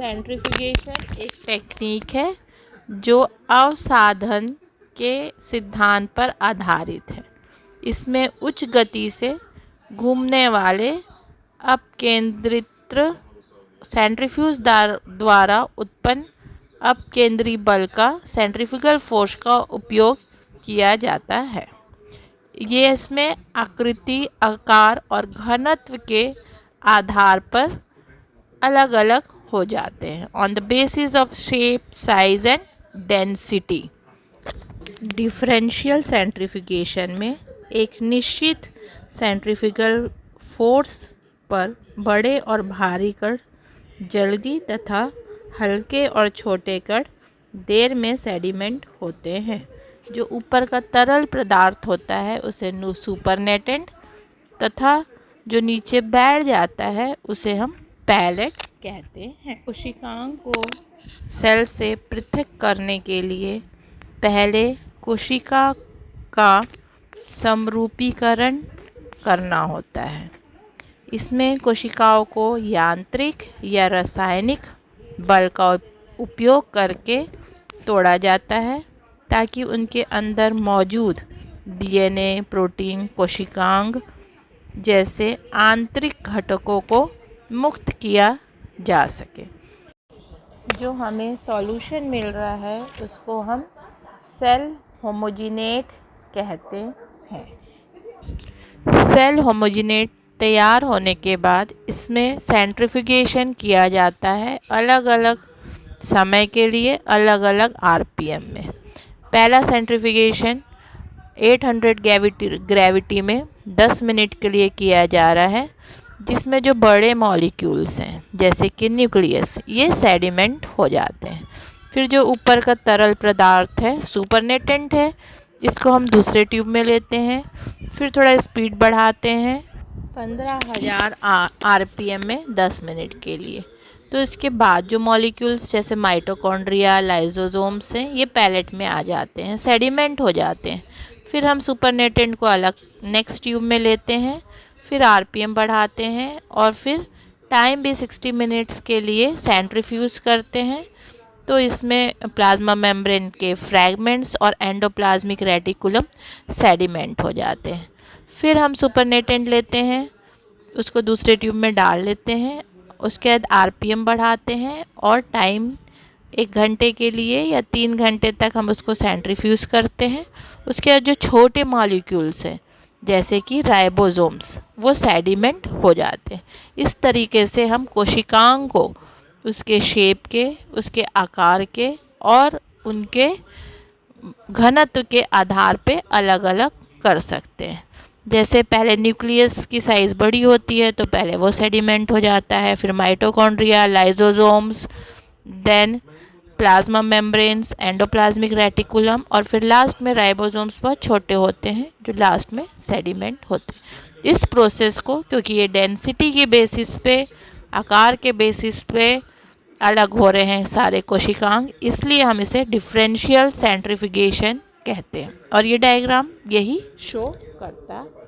Centrifugation एक technique है जो अवसाधन के सिद्धांत पर आधारित है। इसमें उच्च गति से घूमने वाले अपकेंद्रित सेंट्रीफ्यूज द्वारा उत्पन्न अपकेंद्री बल का सेंट्रीफ्यूगल फोर्स का उपयोग किया जाता है। ये इसमें आकृति, आकार और घनत्व के आधार पर अलग अलग हो जाते हैं, on the basis of shape, size and density. Differential centrifugation में एक निश्चित सेंट्रीफ्यूगल फोर्स पर बड़े और भारी कण जल्दी तथा हल्के और छोटे कण देर में सेडिमेंट होते हैं। जो ऊपर का तरल पदार्थ होता है उसे सुपरनेटेंट तथा जो नीचे बैठ जाता है उसे हम पैलेट कहते हैं। कोशिकाओं को सेल से पृथक करने के लिए पहले कोशिका का समरूपीकरण करना होता है। इसमें कोशिकाओं को यांत्रिक या रासायनिक बल का उपयोग करके तोड़ा जाता है ताकि उनके अंदर मौजूद डीएनए, प्रोटीन, कोशिकांग जैसे आंतरिक घटकों को मुक्त किया जा सके। जो हमें सॉल्यूशन मिल रहा है उसको हम सेल होमोजिनेट कहते हैं। सेल होमोजिनेट तैयार होने के बाद इसमें सेंट्रीफ्यूगेशन किया जाता है अलग अलग समय के लिए अलग अलग आरपीएम में। पहला सेंट्रीफ्यूगेशन 800 ग्रेविटी में 10 मिनट के लिए किया जा रहा है, जिसमें जो बड़े मॉलिक्यूल्स हैं जैसे कि न्यूक्लियस ये सेडिमेंट हो जाते हैं। फिर जो ऊपर का तरल पदार्थ है सुपरनेटेंट है, इसको हम दूसरे ट्यूब में लेते हैं। फिर थोड़ा स्पीड बढ़ाते हैं 15,000 आरपीएम में 10 मिनट के लिए। तो इसके बाद जो मॉलिक्यूल्स जैसे माइटोकॉन्ड्रिया, लाइसोसोम्स हैं ये पैलेट में आ जाते हैं, सेडिमेंट हो जाते हैं। फिर हम सुपरनेटेंट को अलग नेक्स्ट ट्यूब में लेते हैं, फिर आरपीएम बढ़ाते हैं और फिर टाइम भी 60 मिनट्स के लिए सेंट्रीफ्यूज करते हैं। तो इसमें प्लाज्मा मेम्ब्रेन के फ्रैगमेंट्स और एंडोप्लाज्मिक रेटिकुलम सेडिमेंट हो जाते हैं। फिर हम सुपरनेटेंट लेते हैं, उसको दूसरे ट्यूब में डाल लेते हैं, उसके बाद आरपीएम बढ़ाते हैं और टाइम 1 घंटे के लिए या 3 घंटे तक हम उसको सेंट्रीफ्यूज करते हैं। उसके बाद जो छोटे मॉलिक्यूल्स हैं जैसे कि राइबोसोम्स वो सेडिमेंट हो जाते हैं। इस तरीके से हम कोशिकाओं को उसके शेप के, उसके आकार के और उनके घनत्व के आधार पे अलग अलग कर सकते हैं। जैसे पहले न्यूक्लियस की साइज़ बड़ी होती है तो पहले वो सेडिमेंट हो जाता है, फिर mitochondria, lysosomes, then plasma membranes, endoplasmic reticulum और फिर लास्ट में राइबोसोम्स बहुत छोटे होते हैं जो लास्ट में सेडिमेंट होते हैं। इस प्रोसेस को क्योंकि ये डेंसिटी के बेसिस पे, आकार के बेसिस पे अलग हो रहे हैं सारे कोशिकांग, इसलिए हम इसे डिफरेंशियल सेंट्रीफ्यूगेशन कहते हैं। और ये डायग्राम यही शो करता है।